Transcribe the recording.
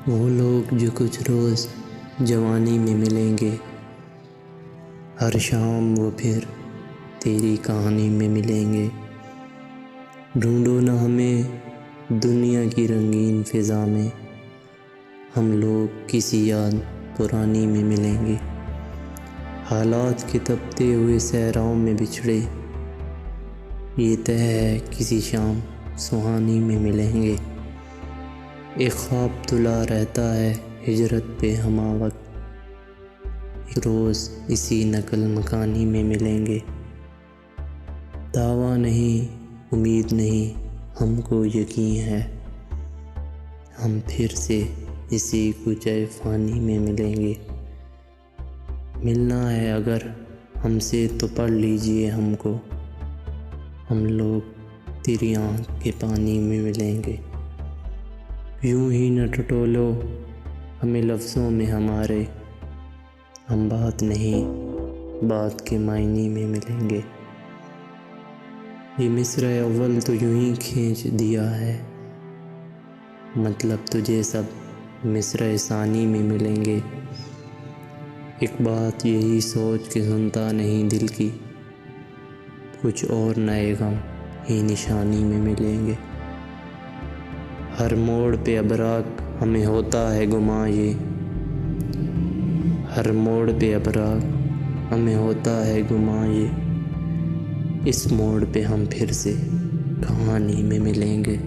वो लोग जो कुछ रोज़ जवानी में मिलेंगे, हर शाम वो फिर तेरी कहानी में मिलेंगे। ढूंढो न हमें दुनिया की रंगीन फ़िज़ा में, हम लोग किसी याद पुरानी में मिलेंगे। हालात के तपते हुए सहराओं में बिछड़े, ये तय है किसी शाम सुहानी में मिलेंगे। एक ख्वाब तुला रहता है हिजरत पे हमा वक्त, एक रोज़ इसी नकल मकानी में मिलेंगे। दावा नहीं, उम्मीद नहीं, हमको यकीन है, हम फिर से इसी कुचय फ़ानी में मिलेंगे। मिलना है अगर हमसे तो पढ़ लीजिए हमको, हम लोग तेरी आँख के पानी में मिलेंगे। यूं ही न टटोलो हमें लफ्ज़ों में हमारे, हम बात नहीं बात के मायने में मिलेंगे। ये मिस्र अव्वल तो यूं ही खींच दिया है, मतलब तुझे सब मिस्र सानी में मिलेंगे। एक बात यही सोच के सुनता नहीं दिल की, कुछ और नए गम ही निशानी में मिलेंगे। हर मोड़ पे अबराक हमें होता है गुमा ये, हर मोड़ पे अबराक हमें होता है गुमा ये, इस मोड़ पे हम फिर से कहानी में मिलेंगे।